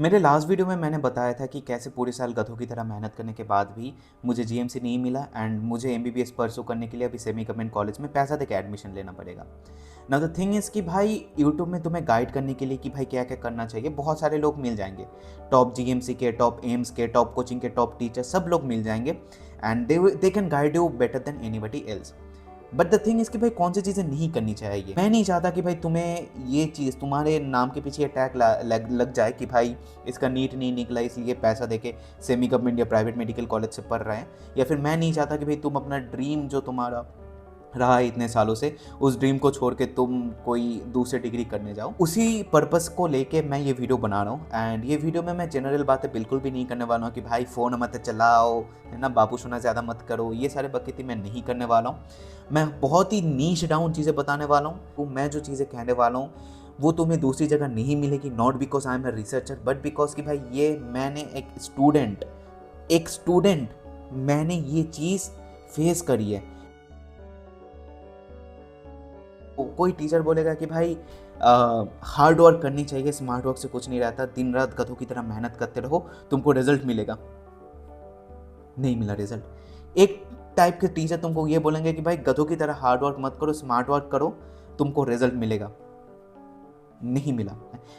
मेरे last video में मैंने बताया था कि कैसे पूरे साल गधों की तरह मेहनत करने के बाद भी मुझे जीएमसी नहीं मिला एंड मुझे एमबीबीएस परसू करने के लिए अभी सेमी गवर्नमेंट कॉलेज में पैसा देकर एडमिशन लेना पड़ेगा। नाउ द थिंग इज़ कि भाई यूट्यूब में तुम्हें गाइड करने के लिए कि भाई क्या क्या करना चाहिए बहुत सारे लोग मिल जाएंगे। टॉप जीएमसी के, टॉप एम्स के, टॉप कोचिंग के, टॉप टीचर सब लोग मिल जाएंगे and they can guide you better than anybody else. But the thing is कि भाई कौन सी चीज़ें नहीं करनी चाहिए। मैं नहीं चाहता कि भाई तुम्हें ये चीज़ तुम्हारे नाम के पीछे अटैक लग जाए कि भाई इसका नीट नहीं निकला इसलिए पैसा देके सेमी गवर्नमेंट या प्राइवेट मेडिकल कॉलेज से पढ़ रहे हैं, या फिर मैं नहीं चाहता कि भाई तुम अपना ड्रीम जो तुम्हारा रहा है इतने सालों से उस ड्रीम को छोड़ के तुम कोई दूसरी डिग्री करने जाओ। उसी पर्पस को लेके मैं ये वीडियो बना रहा हूँ एंड ये वीडियो में मैं जनरल बातें बिल्कुल भी नहीं करने वाला हूँ कि भाई फ़ोन मत चलाओ, है ना, बाबू सोना ज़्यादा मत करो, ये सारे बकैती मैं नहीं करने वाला हूँ। मैं बहुत ही नीश डाउन चीज़ें बताने वाला हूँ। तो मैं जो चीज़ें कहने वाला हूँ वो तुम्हें दूसरी जगह नहीं मिलेगी, not because I am a researcher but because कि भाई ये मैंने एक स्टूडेंट मैंने ये चीज़ फेस करी है। कोई टीचर बोलेगा कि भाई हार्ड वर्क करनी चाहिए, स्मार्ट वर्क से कुछ नहीं रहता, दिन रात गधों की तरह मेहनत करते रहो तुमको रिजल्ट मिलेगा। नहीं मिला रिजल्ट। एक टाइप के टीचर तुमको ये बोलेंगे कि भाई गधों की तरह हार्ड वर्क मत करो, स्मार्ट वर्क करो, तुमको रिजल्ट मिलेगा। नहीं मिला।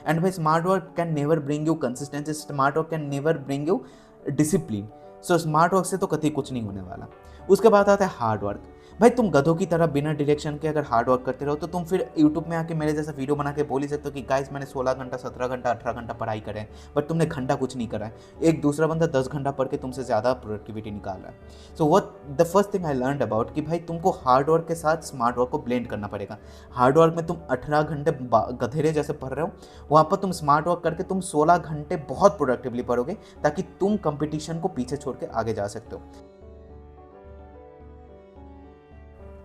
एंड भाई smart work can never bring you consistency, smart work can never bring you discipline. So smart work से तो कभी कुछ नहीं होने वाला। उसके बाद आता है हार्ड वर्क। भाई तुम गधों की तरह बिना डायरेक्शन के अगर हार्ड वर्क करते रहो तो तुम फिर यूट्यूब में आके मेरे जैसा वीडियो बना के बोल ही सकते हो कि गाइस मैंने 16 घंटा, 17 घंटा, 18 घंटा पढ़ाई करे, बट तुमने घंटा कुछ नहीं करा है। एक दूसरा बंदा 10 घंटा पढ़ के तुमसे ज़्यादा प्रोडक्टिविटी निकाल रहा है। So what the first thing I learn about कि भाई तुमको हार्ड वर्क के साथ स्मार्ट वर्क को ब्लेंड करना पड़ेगा। हार्ड वर्क में तुम 18 घंटे गधेरे जैसे पढ़ रहे हो, वहाँ पर तुम स्मार्ट वर्क करके तुम 16 घंटे बहुत प्रोडक्टिवली पढ़ोगे ताकि तुम कंपटीशन को पीछे छोड़ के आगे जा सकते हो।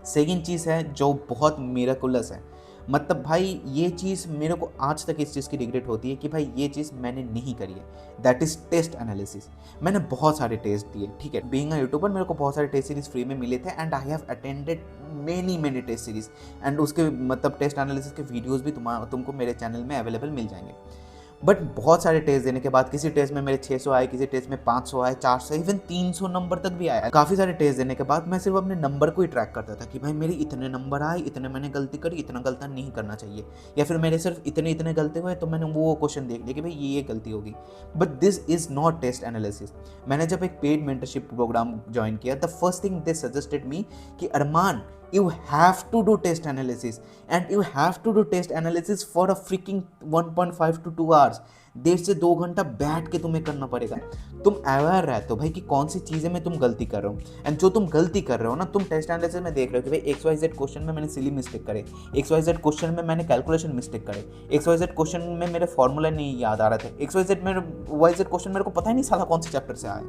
सेकेंड चीज़ है जो बहुत मिरेकुलस है, मतलब भाई ये चीज़ मेरे को आज तक इस चीज़ की रिग्रेट होती है कि भाई ये चीज़ मैंने नहीं करी है, दैट इज़ टेस्ट एनालिसिस। मैंने बहुत सारे टेस्ट दिए, ठीक है, बीइंग अ यूट्यूबर मेरे को बहुत सारे टेस्ट सीरीज फ्री में मिले थे and I have attended many test series and उसके मतलब टेस्ट एनालिसिस के वीडियोज़ भी तुमको मेरे चैनल में अवेलेबल मिल जाएंगे। बट बहुत सारे टेस्ट देने के बाद किसी टेस्ट में मेरे 600 आए, किसी टेस्ट में 500 आए, 400, इवन 300 नंबर तक भी आया। काफ़ी सारे टेस्ट देने के बाद मैं सिर्फ अपने नंबर को ही ट्रैक करता था कि भाई मेरे इतने नंबर आए, इतने मैंने गलती करी, इतना गलती नहीं करना चाहिए, या फिर मेरे सिर्फ इतने गलती हुए तो मैंने वो क्वेश्चन देख लिया कि भाई ये गलती होगी। But this is not test analysis. मैंने जब एक पेड मेंटरशिप प्रोग्राम ज्वाइन किया, the first thing they suggested me कि Arman you have to do test analysis and you have to do test analysis for a freaking 1.5 to 2 hours। 1.5 से 2 घंटा बैठ के तुम्हें करना पड़ेगा। तुम अवेयर रहते हो भाई कि कौन सी चीज़ें में तुम गलती कर रहे हो एंड जो तुम गलती कर रहे हो ना, तुम टेस्ट एनालिसिस में देख रहे हो कि भाई XYZ क्वेश्चन में मैंने सिली मिस्टेक करे, XYZ क्वेश्चन में मैंने कैलकुलेशन मिस्टेक करे, XYZ क्वेश्चन में मेरे फॉर्मूला नहीं याद आ रहे थे, XYZ में YZ क्वेश्चन मेरे को पता ही नहीं साला कौन से चैप्टर से आए।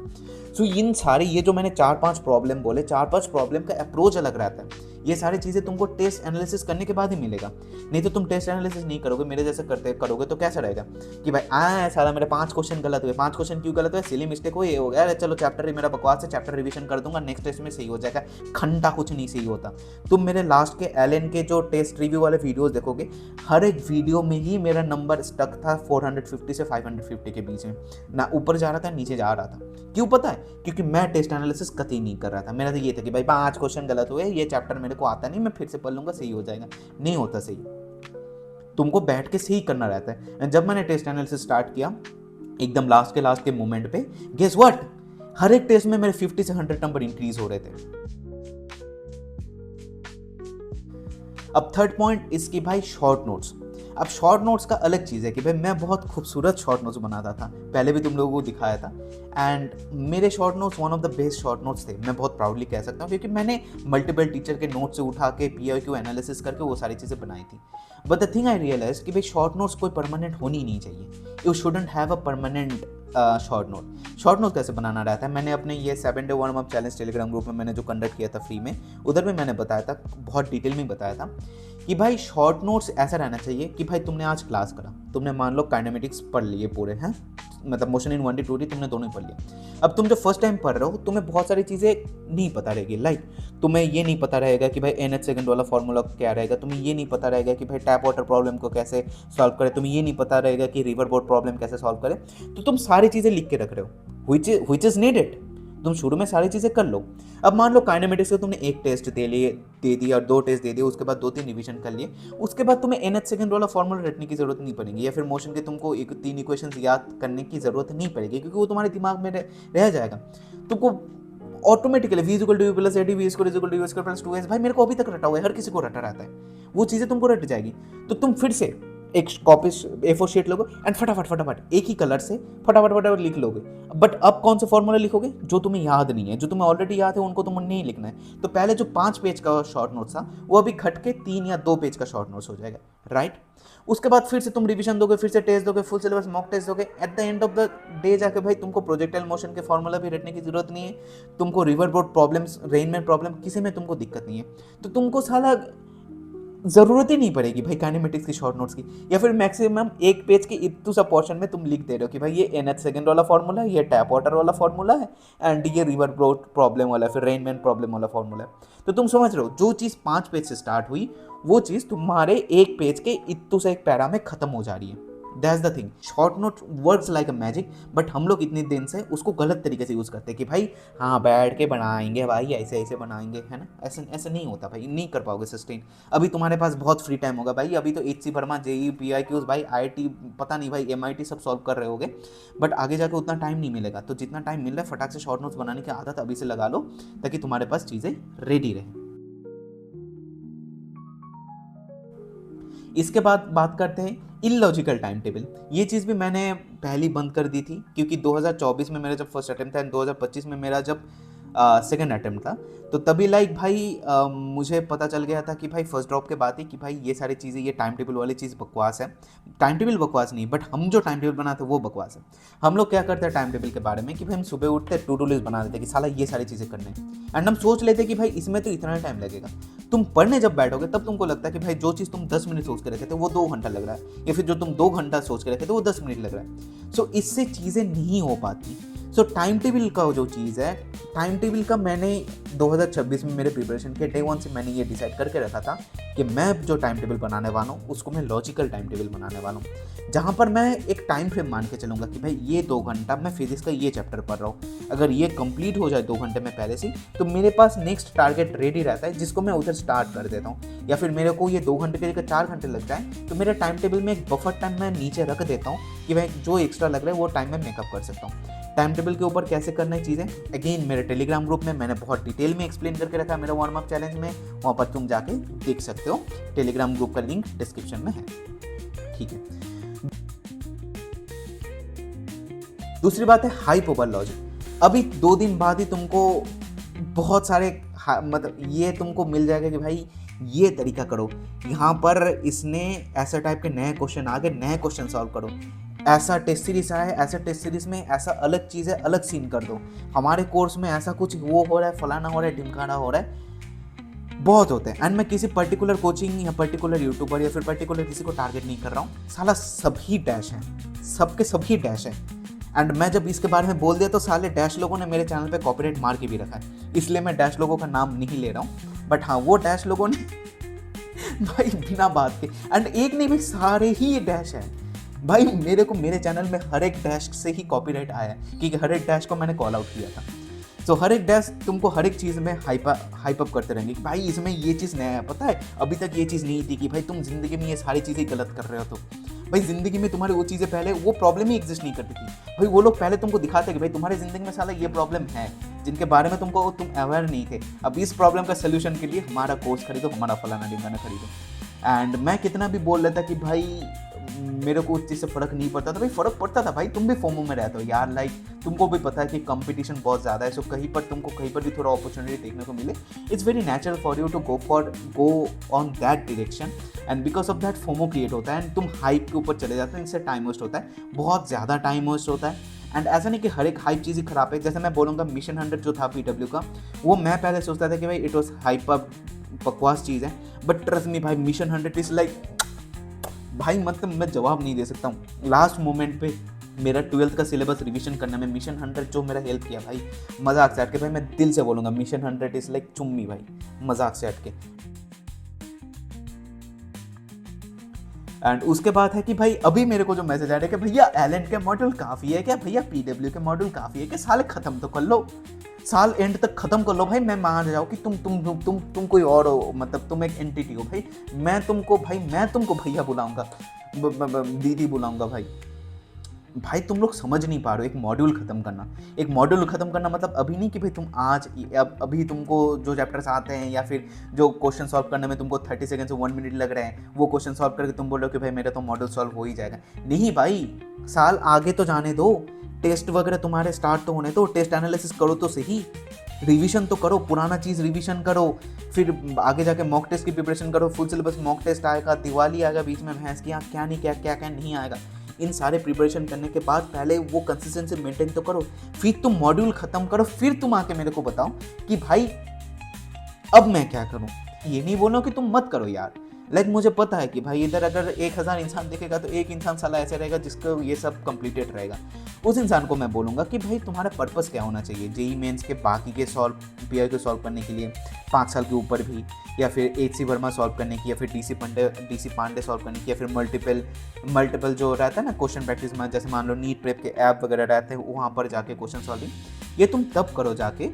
सो इन सारे ये जो मैंने 4-5 प्रॉब्लम बोले, 4-5 प्रॉब्लम का अप्रोच अलग रहता है। ये सारी चीज़ें तुमको टेस्ट एनालिसिस करने के बाद ही मिलेगा, नहीं तो तुम टेस्ट एनालिसिस नहीं करोगे, मेरे जैसे करोगे तो कैसा रहेगा कि भाई साला मेरे 5 क्वेश्चन गलत हुए, 5 क्वेश्चन क्यों गलत हुए, सिली मिस्टेक हो, ये हो गया, अरे चलो चैप्टर मेरा बकवास है, चैप्टर रिवीजन कर दूंगा, नेक्स्ट टेस्ट में सही हो जाएगा। घंटा कुछ नहीं सही होता। तुम मेरे लास्ट के एलएन के जो टेस्ट रिव्यू वाले वीडियोस देखोगे, हर एक वीडियो में ही मेरा नंबर स्टक था 450 से 550 के बीच में, ना ऊपर जा रहा था नीचे जा रहा था। क्यों पता है? क्योंकि मैं टेस्ट एनालिसिस कतई नहीं कर रहा था। मेरा तो ये था कि भाई 5 क्वेश्चन गलत हुए, ये चैप्टर मेरे को आता नहीं, मैं फिर से पढ़ लूंगा, सही हो जाएगा। नहीं होता सही, तुमको बैठ के सही करना रहता है। जब मैंने टेस्ट एनालिसिस स्टार्ट किया एकदम लास्ट के मोमेंट पे, गेस व्हाट, हर एक टेस्ट में मेरे 50 से 100 नंबर इंक्रीज हो रहे थे। अब थर्ड पॉइंट इसकी भाई शॉर्ट नोट्स। अब शॉर्ट नोट्स का अलग चीज़ है कि भाई मैं बहुत खूबसूरत शॉर्ट नोट्स बनाता था, पहले भी तुम लोगों को दिखाया था एंड मेरे short notes one of the best short notes थे, मैं बहुत प्राउडली कह सकता हूँ, क्योंकि मैंने मल्टीपल टीचर के नोट से उठा के PIQ एनालिसिस करके वो सारी चीज़ें बनाई थी। But the thing I realize कि भाई शॉर्ट नोट्स कोई परमानेंट होनी नहीं चाहिए, you shouldn't have a permanent short note. Short note कैसे बनाना रहता है, मैंने अपने ये 7 day warm up challenge Telegram group में मैंने जो कंडक्ट किया था फ्री में, उधर भी मैंने बताया था, बहुत डिटेल में बताया था कि भाई शॉर्ट नोट्स ऐसा रहना चाहिए कि भाई तुमने आज क्लास करा, तुमने मान लो काइनेमेटिक्स पढ़ लिए पूरे हैं, मतलब मोशन इन 1D 2D तुमने दोनों ही पढ़ लिया। अब तुम जो फर्स्ट टाइम पढ़ रहे हो तुम्हें बहुत सारी चीज़ें नहीं पता रहेगी, लाइक तुम्हें ये नहीं पता रहेगा कि भाई NH सेकंड वाला फॉर्मूला क्या रहेगा, तुम्हें ये नहीं पता रहेगा कि भाई टैप वाटर प्रॉब्लम को कैसे सॉल्व करे, तुम्हें ये नहीं पता रहेगा कि रिवर बोर्ड प्रॉब्लम कैसे सॉल्व करे। तो तुम सारी चीज़ें लिख के रख रहे हो विच इज़ नीडेड, तुम शुरू में सारी चीज़ें कर लो। अब मान लो काइनेमेटिक्स का तुमने एक टेस्ट दे दिया और 2 टेस्ट दे दिए, उसके बाद 2-3 रिवीजन कर लिए, उसके बाद तुम्हें NH सेकंड वाला फॉर्मूला रटने की जरूरत नहीं पड़ेगी, या फिर मोशन के तुमको 3 इक्वेशंस याद करने की जरूरत नहीं पड़ेगी, क्योंकि वो तुम्हारे दिमाग में रह जाएगा। तुमको automatically v = u + ad v = u² + 2s, भाई मेरे को अभी तक रटा हुआ है, हर किसी को रटा रहता है, वो चीज़ें तुमको रट जाएगी। तो तुम फिर से एक कॉपी A4 शीट लोगे एंड फटाफट एक ही कलर से फटाफट लिख लोगे। बट अब कौन सा फॉर्मूला लिखोगे? जो तुम्हें याद नहीं है, जो तुम्हें ऑलरेडी याद है उनको तुम्हें नहीं लिखना है। तो पहले जो 5 पेज का शॉर्ट नोट्स था वो अभी घट के 3 या 2 पेज का शॉर्ट नोट्स हो जाएगा, राइट। उसके बाद फिर से तुम रिवीजन दोगे, फिर से टेस्ट दोगे, फुल सिलेबस मॉक टेस्ट दोगे। At the end of the day जाके भाई तुमको प्रोजेक्टाइल मोशन के फॉर्मूला भी रटने की जरूरत नहीं है, तुमको river board problems, Rain Man problem किसी में तुमको दिक्कत नहीं है। तो तुमको साला ज़रूरत ही नहीं पड़ेगी भाई काइनेमेटिक्स की शॉर्ट नोट्स की, या फिर मैक्सिमम एक पेज के इतू सा पोर्शन में तुम लिख दे रहे हो कि भाई ये NH सेकंड वाला फॉर्मूला है, ये टैप वाटर वाला फॉर्मूला है, एंड ये रिवर बोर्ड प्रॉब्लम वाला, फिर रेनमैन प्रॉब्लम वाला फॉर्मूला है। तो तुम समझ रहे हो, जो चीज़ 5 पेज से स्टार्ट हुई वो चीज़ तुम्हारे एक पेज के इतू से एक पैरा में खत्म हो जा रही है। That's the thing, short note works like a magic, but हम लोग इतने दिन से उसको गलत तरीके से यूज़ करते हैं कि भाई हाँ बैठ के बनाएंगे भाई, ऐसे ऐसे बनाएंगे, है ना। ऐसे ऐसे नहीं होता भाई, नहीं कर पाओगे सस्टेन। अभी तुम्हारे पास बहुत फ्री टाइम होगा भाई, अभी तो HC वर्मा, JEE PIQs भाई, IIT पता नहीं भाई, MIT सब सॉल्व कर रहे होगे, बट आगे जाके उतना टाइम नहीं मिलेगा। तो जितना टाइम मिल रहा है फटाक से शॉर्ट नोट्स बनाने की आदत अभी से लगा लो, ताकि तुम्हारे पास चीज़ें रेडी रहे। इसके बाद बात करते हैं इलॉजिकल टाइम टेबल। ये चीज़ भी मैंने पहली बंद कर दी थी, क्योंकि 2024 में मेरा जब फर्स्ट अटेम्प्ट था, 2025 में मेरा जब सेकंड अटेम्प्ट था, तो तभी लाइक भाई मुझे पता चल गया था कि भाई फर्स्ट ड्रॉप के बाद ही कि भाई ये सारी चीज़ें, ये टाइम टेबल वाली चीज़ बकवास है। टाइम टेबल बकवास नहीं, बट हम जो टाइम टेबल बनाते हैं वो बकवास है। हम लोग क्या करते हैं टाइम टेबल के बारे में कि भाई हम सुबह उठते टू डू लिस्ट बना देते कि साला ये सारी चीज़ें करने, एंड हम सोच लेते कि भाई इसमें तो इतना टाइम लगेगा। तुम पढ़ने जब बैठोगे तब तुमको लगता है कि भाई जो चीज़ तुम 10 मिनट सोच के रखे थे वो 2 घंटा लग रहा है, या फिर जो तुम 2 घंटा सोच के रखे थे वो 10 मिनट लग रहा है। सो इससे चीज़ें नहीं हो पाती। सो टाइम टेबल का जो चीज़ है, टाइम टेबल का मैंने 2026 में मेरे प्रिपरेशन के डे 1 से मैंने ये डिसाइड करके रखा था कि मैं जो टाइम टेबल बनाने वाला हूँ उसको मैं लॉजिकल टाइम टेबल बनाने वाला हूँ, जहाँ पर मैं एक टाइम फ्रेम मान के चलूँगा कि भाई ये 2 घंटा मैं फिजिक्स का ये चैप्टर पढ़ रहा हूँ, अगर ये कंप्लीट हो जाए 2 घंटे में पहले से, तो मेरे पास नेक्स्ट टारगेट रेडी रहता है जिसको मैं उधर स्टार्ट कर देता हूँ। या फिर मेरे को ये 2 घंटे के जगह 4 घंटे लग जाए तो मेरे टाइम टेबल में एक बफर टाइम मैं नीचे रख देता हूँ कि भाई जो एक्स्ट्रा लग रहा है वो टाइम मैं मेकअप कर सकता हूँ। टाइम टेबल के ऊपर कैसे करना है चीज़ें, अगेन मेरे टेलीग्राम ग्रुप में मैंने बहुत डिटेल में एक्सप्लेन करके रखा है, मेरा वार्म अप चैलेंज में, वहाँ पर तुम जाके देख सकते हो। टेलीग्राम ग्रुप का लिंक डिस्क्रिप्शन में है, ठीक है। दूसरी बात है हाइप ओवर लॉजिक। अभी 2 दिन बाद ही तुमको बहुत सारे मतलब ये तुमको मिल जाएगा कि भाई ये तरीका करो, यहाँ पर इसने ऐसा टाइप के नए क्वेश्चन आ गए, नए क्वेश्चन सॉल्व करो, ऐसा टेस्ट सीरीज आया है, ऐसा टेस्ट सीरीज में ऐसा अलग चीज़ है, अलग सीन कर दो, हमारे कोर्स में ऐसा कुछ वो हो रहा है, फलाना हो रहा है, ढिमकाना हो रहा है, बहुत होते हैं। एंड मैं किसी पर्टिकुलर कोचिंग या पर्टिकुलर यूट्यूबर या फिर पर्टिकुलर किसी को टारगेट नहीं कर रहा हूँ, साला सभी डैश हैं, सबके सभी डैश हैं। एंड मैं जब इसके बारे में बोल दिया तो साले डैश लोगों ने मेरे चैनल पे कॉपीराइट मार के भी रखा है, इसलिए मैं डैश लोगों का नाम नहीं ले रहा हूँ, बट हाँ वो डैश लोगों ने भाई बिना बात के, एंड एक नहीं भाई सारे ही ये डैश है भाई। मेरे को मेरे चैनल में हर एक डैश से ही कॉपीराइट आया है, क्योंकि हर एक डैश को मैंने कॉल आउट किया था। सो हर एक डैश तुमको हर एक चीज़ में हाइप अप करते रहेंगे कि भाई इसमें ये चीज़ नया है, पता है अभी तक ये चीज़ नहीं थी, कि भाई तुम जिंदगी में ये सारी चीज़ें गलत कर रहे हो। तो भाई ज़िंदगी में तुम्हारी वो चीज़ें पहले वो प्रॉब्लम ही एग्जिस्ट नहीं करती थी भाई, वो लोग पहले तुमको दिखाते कि भाई तुम्हारी ज़िंदगी में साला ये प्रॉब्लम है जिनके बारे में तुम अवेयर नहीं थे। अब इस प्रॉब्लम का सोल्यूशन के लिए हमारा कोर्स खरीदो, हमारा फलाना ढिमकाना खरीदो। एंड मैं कितना भी बोल लेता कि भाई मेरे को उस चीज़ से फ़र्क नहीं पड़ता था, भाई फ़र्क पड़ता था भाई, तुम भी फोमो में रहते हो यार, लाइक तुमको भी पता है कि कंपटीशन बहुत ज़्यादा है, सो कहीं पर तुमको कहीं पर भी थोड़ा अपॉर्चुनिटी देखने को मिले, it's very natural for you to go on that direction, and because of that FOMO create होता है, एंड तुम हाइप के ऊपर चले जाते हो, इनसे टाइम वेस्ट होता है, बहुत ज़्यादा टाइम वेस्ट होता है। एंड ऐसा नहीं कि हर एक हाइप चीज़ ही खराब है, जैसे मैं बोलूँगा मिशन 100 जो था PW का, वो मैं पहले सोचता था कि भाई इट वॉज हाइप अप बकवास चीज़ है, बट ट्रस्ट मी भाई, मिशन 100 इज लाइक भाई, मतलब मैं जवाब नहीं दे सकता हूँ। लास्ट मोमेंट पे मेरा 12th का सिलेबस रिवीजन करने में मिशन 100 जो मेरा हेल्प किया भाई, मजाक से हट के भाई, मैं दिल से बोलूँगा मिशन 100 इज लाइक चुम्मी भाई, मजाक से हट के। एंड उसके बाद है कि भाई अभी मेरे को जो मैसेज आ रहा है कि भैया एलेंट के मॉड्यूल काफ़ी है क्या, भैया पीडब्ल्यू के मॉड्यूल काफ़ी है क्या, साले खत्म तो कर लो, साल एंड तक खत्म कर लो भाई। मैं मान जाऊँ कि तुम कोई और हो, मतलब तुम एक एंटिटी हो भाई, मैं तुमको भैया बुलाऊंगा, दीदी बुलाऊंगा भाई। भाई तुम लोग समझ नहीं पा रहे हो, एक मॉड्यूल खत्म करना मतलब अभी नहीं कि भाई तुम आज अभी तुमको जो चैप्टर्स आते हैं या फिर जो क्वेश्चन सॉल्व करने में तुमको 30 सेकंड से 1 मिनट लग रहे हैं, वो क्वेश्चन सॉल्व करके तुम बोल रहे हो कि भाई मेरा तो मॉड्यूल सॉल्व हो ही जाएगा। नहीं भाई, साल आगे तो जाने दो, टेस्ट वगैरह तुम्हारे स्टार्ट तो होने दो, टेस्ट एनालिसिस करो तो सही, रिवीजन तो करो, पुराना चीज़ रिवीजन करो, फिर आगे जाके मॉक टेस्ट की प्रिपरेशन करो, फुल सिलेबस मॉक टेस्ट आएगा, दिवाली आएगा बीच में, भैंस की आँख, क्या नहीं क्या नहीं आएगा। इन सारे प्रिपरेशन करने के बाद पहले वो कंसिस्टेंसी मेंटेन तो करो, फिर तुम मॉड्यूल खत्म करो, फिर तुम आके मेरे को बताओ कि भाई अब मैं क्या करूं। ये नहीं बोलो कि तुम मत करो यार, लाइक मुझे पता है कि भाई इधर अगर 1000 इंसान देखेगा तो एक इंसान साला ऐसे रहेगा जिसको ये सब कंप्लीटेड रहेगा। उस इंसान को मैं बोलूँगा कि भाई तुम्हारा पर्पस क्या होना चाहिए, जेई मेंस के बाकी के पीआई को सॉल्व करने के लिए 5 साल के ऊपर भी, या फिर एचसी वर्मा सॉल्व करने की, या फिर डीसी पांडे सॉल्व करने की, या फिर मल्टीपल जो रहता है ना क्वेश्चन प्रैक्टिस में, जैसे मान लो नीट प्रेप के ऐप वगैरह रहते हैं, वहाँ पर जाके क्वेश्चन सॉल्विंग, ये तुम तब करो जाके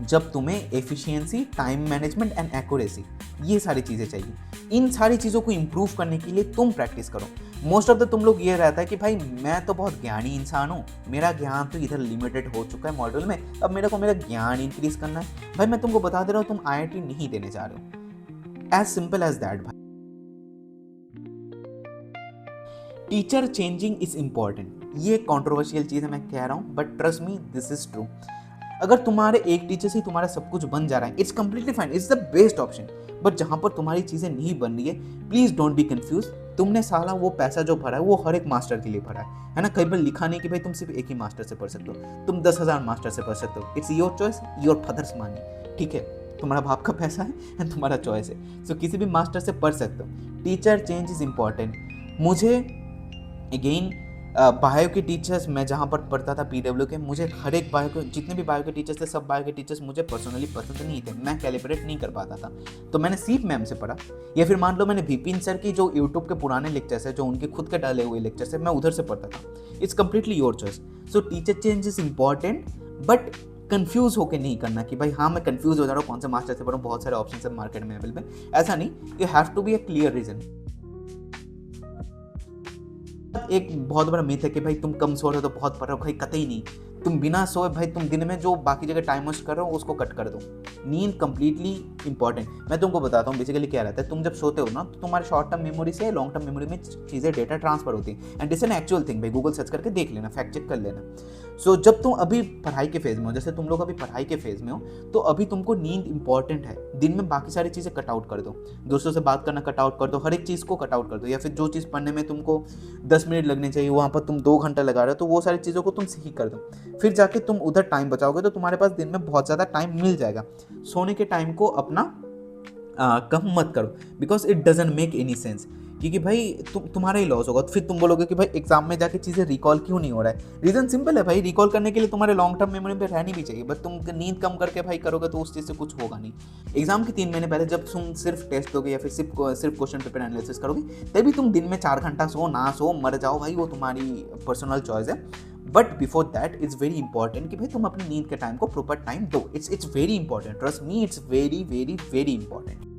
जब तुम्हें efficiency, time management and accuracy, ये सारी चीज़ें चाहिए। इन सारी चीज़ों को इम्प्रूव करने के लिए तुम प्रैक्टिस करो। मोस्ट ऑफ द तुम लोग ये रहता है कि भाई मैं तो बहुत ज्ञानी इंसान हूँ, मेरा ज्ञान तो इधर लिमिटेड हो चुका है मॉड्यूल में, अब मेरे को मेरा ज्ञान इंक्रीज करना है। भाई मैं तुमको बता दे रहा हूँ, तुम आईआईटी नहीं देने जा रहे हो, एज सिंपल एज दैट भाई। टीचर चेंजिंग इज इंपॉर्टेंट, ये कॉन्ट्रोवर्शियल चीज़ है, मैं कह रहा हूँ, but trust me this is true. अगर तुम्हारे एक टीचर से तुम्हारा सब कुछ बन जा रहा है, it's completely fine, it's the best option. But जहां पर तुम्हारी चीज़ें नहीं बन रही है, प्लीज़ डोंट बी कंफ्यूज। तुमने साला वो पैसा जो भरा है वो हर एक मास्टर के लिए भरा है ना। कई बार लिखा नहीं कि भाई तुम सिर्फ एक ही मास्टर से पढ़ सकते हो, तुम 10,000 मास्टर से पढ़ सकते हो। It's your choice, your fathers money, ठीक है, तुम्हारा बाप का पैसा है एंड तुम्हारा चॉइस है। सो किसी भी मास्टर से पढ़ सकते हो। Teacher change is important. मुझे अगेन बायो के टीचर्स, मैं जहाँ पर पढ़ता था पीडब्ल्यू के, मुझे हर एक बायो के, जितने भी बायो के टीचर्स थे, सब बायो के टीचर्स मुझे पर्सनली पसंद नहीं थे, मैं कैलिब्रेट नहीं कर पाता था, तो मैंने सीप मैम से पढ़ा, या फिर मान लो मैंने विपिन सर की जो यूट्यूब के पुराने लेक्चर्स है, जो उनके खुद के डाले हुए लेक्चर्स है, मैं उधर से पढ़ता था। It's completely your choice. So teacher change is important, but confuse होकर नहीं करना कि भाई हाँ मैं कंफ्यूज हो जा रहा हूँ कौन से मास्टर से पढ़ूँ, बहुत सारे ऑप्शन है मार्केट में अवेलेबल, ऐसा नहीं। You have to be a clear reason. एक बहुत बड़ा मिथ है कि भाई तुम कम सो रहे हो तो बहुत पढ़ रहे हो, भाई कतई नहीं। तुम बिना सोए भाई तुम दिन में जो बाकी जगह टाइम वेस्ट कर रहे हो उसको कट कर दो। नींद कंप्लीटली इंपॉर्टेंट। मैं तुमको बताता हूँ बेसिकली क्या रहता है। तुम जब सोते हो ना तो तुम्हारे शॉर्ट टर्म मेमोरी से लॉन्ग टर्म मेमोरी में चीज़ें डेटा ट्रांसफर होती है, and this an actual thing. भाई गूगल सर्च करके देख लेना, फैक्ट चेक कर लेना। सो जब तुम अभी पढ़ाई के फेज़ में हो, जैसे तुम लोग अभी पढ़ाई के फेज़ में हो, तो अभी तुमको नींद इंपॉर्टेंट है। दिन में बाकी सारी चीज़ें कट आउट कर दो, दोस्तों से बात करना कट आउट कर दो, हर एक चीज़ को कट आउट कर दो, या फिर जो चीज़ पढ़ने में तुमको 10 मिनट लगने चाहिए वहाँ पर तुम 2 घंटा लगा रहे हो, तो वो सारी चीज़ों को तुम सही कर दो। फिर जाके तुम उधर टाइम बचाओगे तो तुम्हारे पास दिन में बहुत ज़्यादा टाइम मिल जाएगा। सोने के टाइम को अपना कम मत करो, because it doesn't make any sense, क्योंकि भाई तुम्हारा ही लॉस होगा। फिर तुम बोलोगे कि भाई एग्जाम में जाके चीज़ें रिकॉल क्यों नहीं हो रहा है। रीज़न सिंपल है भाई, रिकॉल करने के लिए तुम्हारे लॉन्ग टर्म मेमोरी पे रहनी भी चाहिए, बट तुम नींद कम करके भाई करोगे तो उस चीज़ से कुछ होगा नहीं। एग्जाम के 3 महीने पहले जब तुम सिर्फ टेस्ट दोगे या फिर सिर्फ क्वेश्चन पेपर एनालिसिस करोगे, तभी तुम दिन में 4 घंटा सो ना सो मर जाओ भाई, वो तुम्हारी पर्सनल चॉइस है। But before that it's very important कि भाई तुम अपनी नींद के टाइम को प्रॉपर टाइम दो। It's very important, trust me, it's very very very important.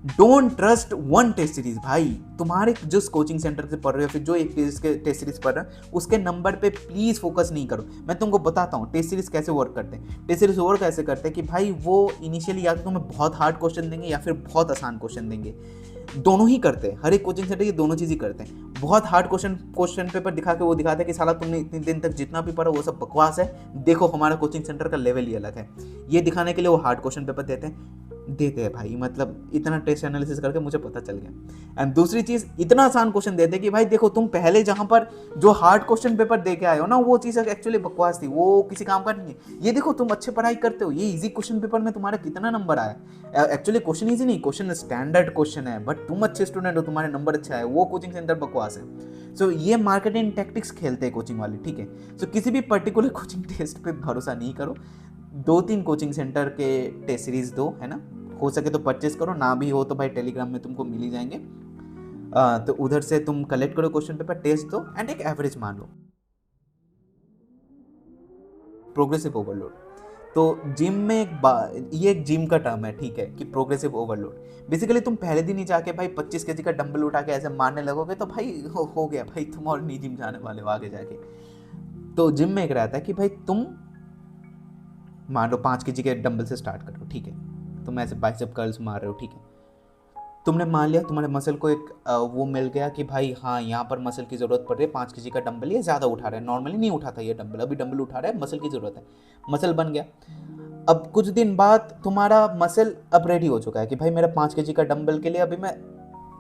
Don't trust one test series. भाई तुम्हारे जिस कोचिंग सेंटर से पढ़ रहे हो, फिर जो एक टेस्ट सीरीज पढ़ रहे हो, उसके नंबर पे प्लीज़ फोकस नहीं करो। मैं तुमको बताता हूँ टेस्ट सीरीज कैसे वर्क करते हैं। टेस्ट सीरीज वर्क कैसे करते हैं कि भाई वो इनिशियली या तो तुम्हें बहुत हार्ड क्वेश्चन देंगे या फिर बहुत आसान क्वेश्चन देंगे, दोनों ही करते हैं। हर एक कोचिंग सेंटर ये दोनों चीज़ ही करते हैं। बहुत हार्ड क्वेश्चन पेपर दिखा के वो दिखाते हैं कि साला तुमने इतने दिन तक जितना भी पढ़ा वो सब बकवास है, देखो हमारा कोचिंग सेंटर का लेवल ही अलग है। ये दिखाने के लिए वो हार्ड क्वेश्चन पेपर देते हैं। देते हैं भाई, मतलब इतना टेस्ट एनालिसिस करके मुझे पता चल गया। एंड दूसरी चीज़, इतना आसान क्वेश्चन देते कि भाई देखो तुम पहले जहाँ पर जो हार्ड क्वेश्चन पेपर दे के आए हो ना, वो चीज़ एक्चुअली बकवास थी, वो किसी काम का नहीं है। ये देखो तुम अच्छे पढ़ाई करते हो, ये इजी क्वेश्चन पेपर में तुम्हारा कितना नंबर आया। एक्चुअली क्वेश्चन ईजी नहीं, क्वेश्चन स्टैंडर्ड क्वेश्चन है, बट तुम अच्छे स्टूडेंट हो, तुम्हारे नंबर अच्छा है, वो कोचिंग सेंटर बकवास है। सो ये मार्केटिंग टैक्टिक्स खेलते हैं कोचिंग वाले, ठीक है। सो किसी भी पर्टिकुलर कोचिंग टेस्ट पे भरोसा नहीं करो, 2-3 कोचिंग सेंटर के टेस्ट सीरीज दो, है ना, हो सके तो परचेस करो, ना भी हो तो भाई टेलीग्राम में तुमको मिल ही जाएंगे। तो उधर से तुम कलेक्ट करो क्वेश्चन पेपर, टेस्ट दो एंड एक एवरेज मान लो। प्रोग्रेसिव ओवरलोड, तो जिम में ये एक जिम का टर्म है, ठीक है, कि प्रोग्रेसिव ओवरलोड। बेसिकली तुम पहले दिन ही जाके भाई 25 केजी का डंबल उठा के ऐसे मारने लगोगे तो भाई हो गया भाई, तुम और नहीं जिम जाने वाले हो आगे जाके। तो जिम में एक रहता है कि भाई तुम मान लो 5 केजी के डंबल से स्टार्ट करो, ठीक है, तुम ऐसे बाइसेप कर्ल्स मार रहे हो, ठीक है, तुमने मान लिया तुम्हारे मसल को एक वो मिल गया कि भाई हाँ यहाँ पर मसल की ज़रूरत पड़ रही है, 5 केजी का डंबल ये ज़्यादा उठा रहा है, नॉर्मली नहीं उठाता ये डंबल, अभी डंबल उठा रहा है, मसल की ज़रूरत है, मसल बन गया। अब कुछ दिन बाद तुम्हारा मसल अब रेडी हो चुका है कि भाई मेरा 5 केजी का डंबल के लिए अभी मैं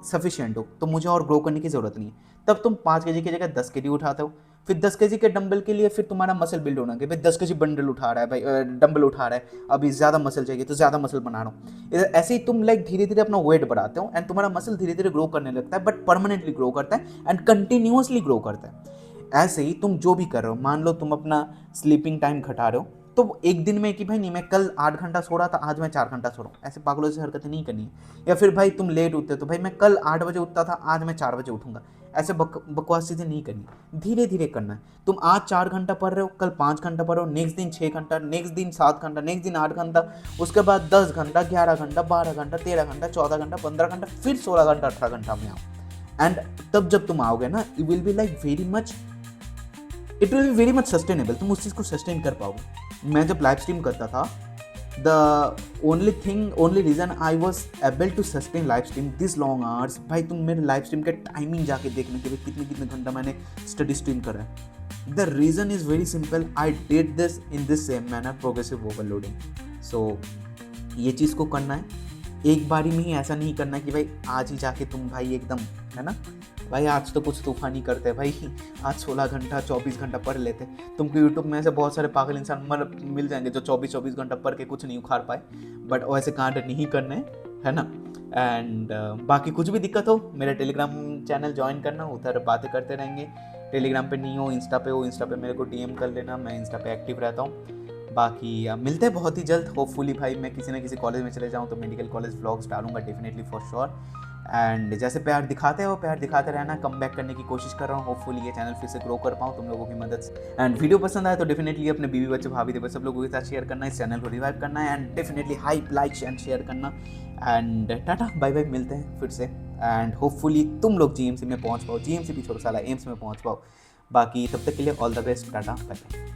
सफिशिएंट हूँ, तो मुझे और ग्रो करने की ज़रूरत नहीं है। तब तुम 5 केजी की जगह 10 केजी उठाते हो, फिर 10 केजी के डंबल के लिए फिर तुम्हारा मसल बिल्ड होना कि भाई 10 केजी बंडल उठा रहा है भाई, डंबल उठा रहा है, अभी ज़्यादा मसल चाहिए तो ज़्यादा मसल बना रहा हूँ। ऐसे ही तुम लाइक धीरे धीरे अपना वेट बढ़ाते हो एंड तुम्हारा मसल धीरे धीरे ग्रो करने लगता है, बट परमानेंटली ग्रो करता है एंड कंटिन्यूसली ग्रो करता है। ऐसे ही तुम जो भी कर रहे हो, मान लो तुम अपना स्लीपिंग टाइम घटा रहे हो, तो एक दिन में कि भाई नहीं मैं कल 8 घंटा सो रहा था, आज मैं 4 घंटा सो रहा हूँ, ऐसे पागलों से हरकतें नहीं करनी है। या फिर भाई तुम लेट उठते तो भाई मैं कल 8 बजे उठता था, आज मैं 4 बजे उठूंगा, ऐसे बकवास चीज़ें नहीं करनी, धीरे धीरे करना है। तुम आज 4 घंटा पढ़ रहे हो, कल 5 घंटा पढ़ रहे हो, नेक्स्ट दिन 6 घंटा, नेक्स्ट दिन 7 घंटा, नेक्स्ट दिन 8 घंटा, उसके बाद 10 घंटा, 11 घंटा, 12 घंटा, 13 घंटा, 14 घंटा, 15 घंटा, फिर 16 घंटा, 18 घंटा में आओ। एंड तब जब तुम आओगे ना, you will be like very much, it will be very much sustainable, तुम उस चीज़ को सस्टेन कर पाओगे। मैं जब लाइव स्ट्रीम करता था, the only reason I was able to sustain live stream this long hours, भाई तुम मेरे लाइव स्ट्रीम के टाइमिंग जाके देखने के लिए कितने कितने घंटा मैंने स्टडी स्ट्रीम करा है। The reason is very simple, I did this in this same manner, progressive overloading. So ये चीज़ को करना है एक बारी में ही, ऐसा नहीं करना कि भाई आज ही जाके तुम भाई एकदम, है ना भाई, आज तो कुछ तूफानी करते हैं भाई, आज 16 घंटा 24 घंटा पढ़ लेते। तुमको यूट्यूब में ऐसे बहुत सारे पागल इंसान मिल जाएंगे जो 24-24 घंटा पढ़ के कुछ नहीं उखाड़ पाए, बट वैसे कांड नहीं करने, है ना। एंड बाकी कुछ भी दिक्कत हो मेरे टेलीग्राम चैनल ज्वाइन करना, उधर बातें करते रहेंगे। टेलीग्राम पे नहीं हो, इंस्टा पे हो, इंस्टा पे मेरे को DM कर लेना, मैं इंस्टा पे एक्टिव रहता हूँ। बाकी मिलते हैं बहुत ही जल्द, होपफुली भाई मैं किसी ना किसी कॉलेज में चले जाऊँ तो मेडिकल कॉलेज व्लॉग्स डालूंगा डेफिनेटली फॉर श्योर। एंड जैसे प्यार दिखाते हो, प्यार दिखाते रहना, कम बैक करने की कोशिश कर रहा हूँ, होपफुली ये चैनल फिर से ग्रो कर पाऊँ तुम लोगों की मदद से। एंड वीडियो पसंद आए तो डेफिनेटली अपने बीवी बच्चे भाभी देवर सब लोगों के साथ शेयर करना है, इस चैनल को रिवाइव करना है and definitely hype like and share करना। एंड टाटा बाय बाय, मिलते हैं फिर से। एंड होपफुली तुम लोग GMC में पहुँच पाओ, GMC भी छोड़ो साला एम्स में पहुँच पाओ। बाकी तब तक के लिए all the best, tata bye bye.